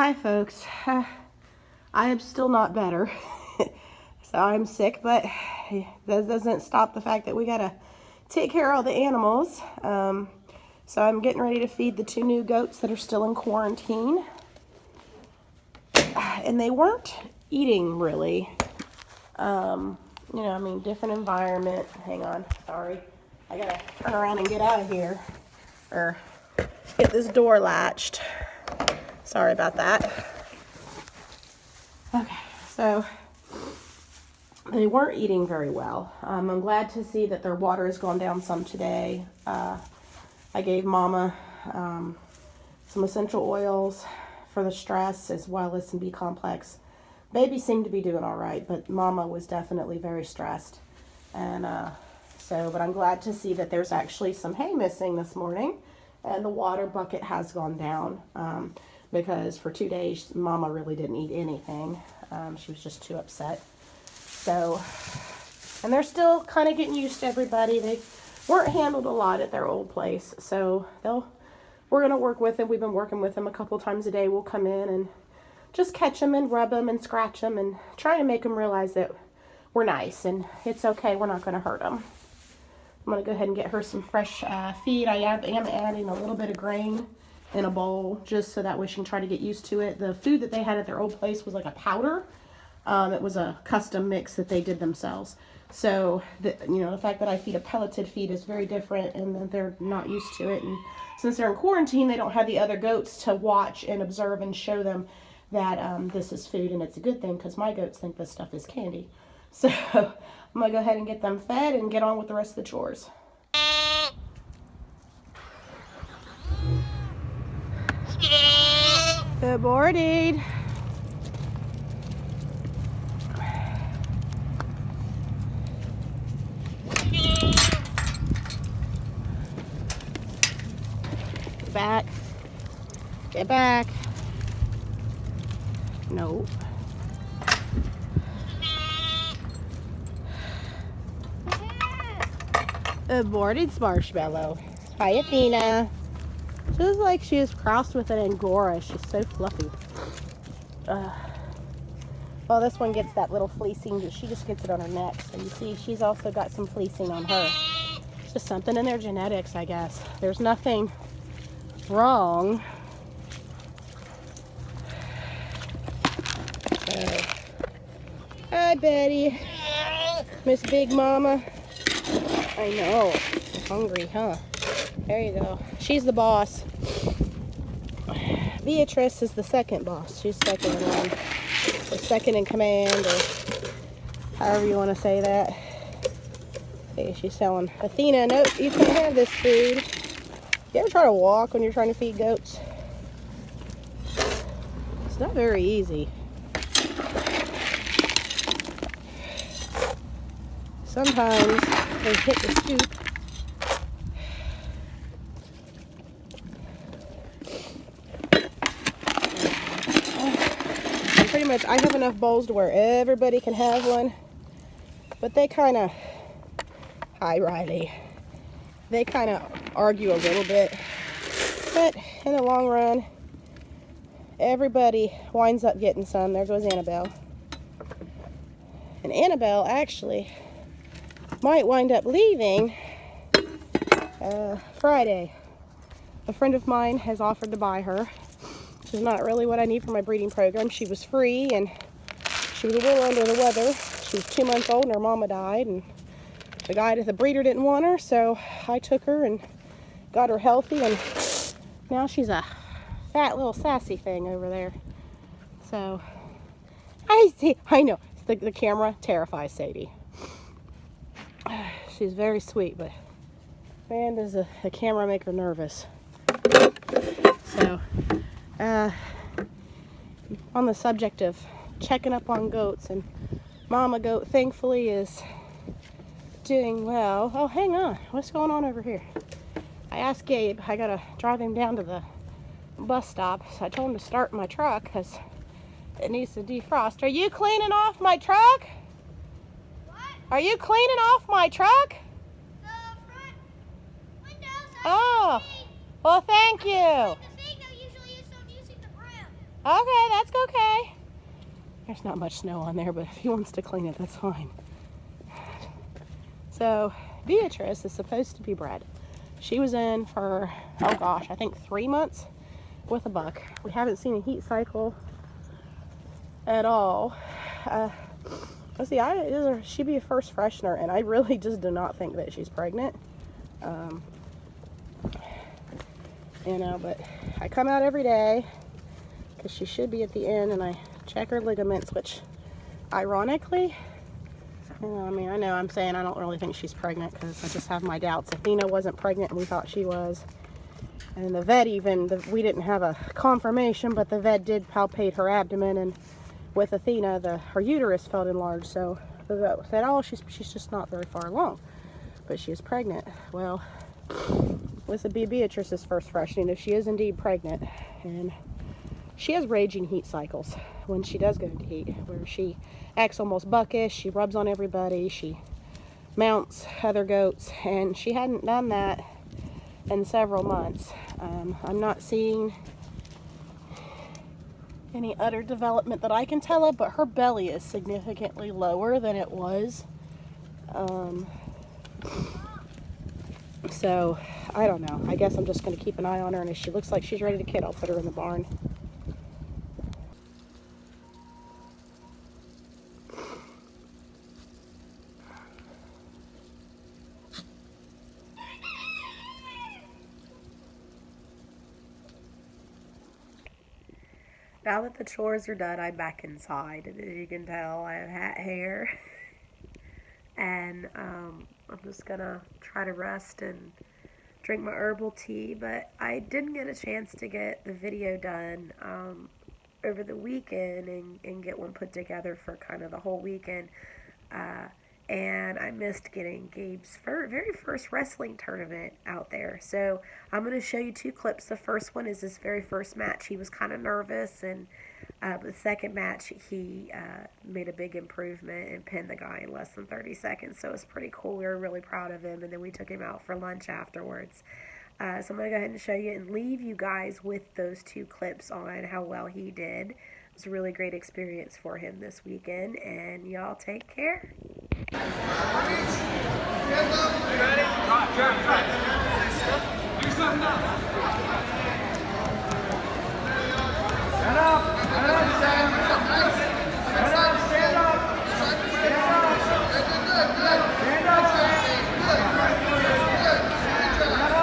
Hi folks, I am still not better. So I'm sick, but that doesn't stop the fact that we gotta take care of all the animals. So I'm getting ready to feed the 2 new goats that are still in quarantine. And they weren't eating really. You know, I mean, different environment. Hang on, sorry. I gotta turn around and get out of here, or get this door latched. Sorry about that. Okay, so they weren't eating very well. I'm glad to see that their water has gone down some today. I gave Mama some essential oils for the stress, as well as some B-complex. Baby seemed to be doing all right, but Mama was definitely very stressed. And but I'm glad to see that there's actually some hay missing this morning, and the water bucket has gone down, because for 2 days Mama really didn't eat anything. She was just too upset. So, and they're still kind of getting used to everybody. They weren't handled a lot at their old place, so we're gonna work with them. We've been working with them a couple times a day. We'll come in and just catch them and rub them and scratch them and try to make them realize that we're nice and it's okay. We're not gonna hurt them. I'm gonna go ahead and get her some fresh feed. I am adding a little bit of grain in a bowl, just so that way she can try to get used to it. The food that they had at their old place was like a powder. It was a custom mix that they did themselves. So, the fact that I feed a pelleted feed is very different, and that they're not used to it. And since they're in quarantine, they don't have the other goats to watch and observe and show them that this is food, and it's a good thing, because my goats think this stuff is candy. So, I'm going to go ahead and get them fed and get on with the rest of the chores. Good morning. Get back. Get back. No. Good morning, Marshmallow. Hi, Athena. She looks like she is crossed with an Angora. She's so fluffy. Well, this one gets that little fleecing, but she just gets it on her neck. So you see, she's also got some fleecing on her. It's just something in their genetics, I guess. There's nothing wrong. Hi, Betty. Miss Big Mama. I know. I'm hungry, huh? There you go. She's the boss. Beatrice is the second boss. She's second in line. Or second in command, or however you want to say that. Okay, she's telling Athena, nope, you can't have this food. You ever try to walk when you're trying to feed goats? It's not very easy. Sometimes they hit the scoop. And pretty much I have enough bowls to where everybody can have one. But they kind of, hi Riley, they kind of argue a little bit. But in the long run, everybody winds up getting some. There goes Annabelle. And Annabelle actually might wind up leaving Friday. A friend of mine has offered to buy her. Which is not really what I need for my breeding program. She was free, and she was a little under the weather. She was 2 months old and her mama died, and the breeder didn't want her, so I took her and got her healthy, and now she's a fat little sassy thing over there. So I know the camera terrifies Sadie. She's very sweet, but man, does the camera make her nervous. So on the subject of checking up on goats, and Mama Goat thankfully is doing well. Oh, hang on. What's going on over here? I asked Gabe. I gotta drive him down to the bus stop. So I told him to start my truck because it needs to defrost. Are you cleaning off my truck? What? Are you cleaning off my truck? The front windows. Oh, well, thank you. The thing that usually is using the brim. Okay, that's okay. There's not much snow on there, but if he wants to clean it, that's fine. So, Beatrice is supposed to be bred. She was in for, oh gosh, I think 3 months with a buck. We haven't seen a heat cycle at all. Let's see, she'd be a first freshener, and I really just do not think that she's pregnant. You know, but I come out every day because she should be at the end, and I check her ligaments, which ironically, you know, I mean, I know I'm saying I don't really think she's pregnant because I just have my doubts. Athena wasn't pregnant and we thought she was. And the vet we didn't have a confirmation, but the vet did palpate her abdomen, and with Athena, her uterus felt enlarged. So the vet said, oh, she's just not very far along, but she is pregnant. Well, this would be Beatrice's first freshening if she is indeed pregnant. And she has raging heat cycles when she does go into heat, where she acts almost buckish, she rubs on everybody, she mounts other goats, and she hadn't done that in several months. I'm not seeing any other development that I can tell of, but her belly is significantly lower than it was. So, I don't know. I guess I'm just going to keep an eye on her, and if she looks like she's ready to kid, I'll put her in the barn. Now that the chores are done, I'm back inside, and as you can tell, I have hat hair, and I'm just gonna try to rest and drink my herbal tea. But I didn't get a chance to get the video done over the weekend and get one put together for kind of the whole weekend, and I missed getting Gabe's very first wrestling tournament out there. So I'm going to show you 2 clips. The first one is his very first match. He was kind of nervous, and the second match he made a big improvement and pinned the guy in less than 30 seconds. So it was pretty cool. We were really proud of him, and then we took him out for lunch afterwards. So I'm going to go ahead and show you and leave you guys with those 2 clips on how well he did. It was a really great experience for him this weekend, and y'all take care. You ready? Do something now. Stand up. Stand up, Sam. Stand up. Stand up. Stand up. Stand up, Sam. Stand up. Go. Stand up.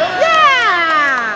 Yeah!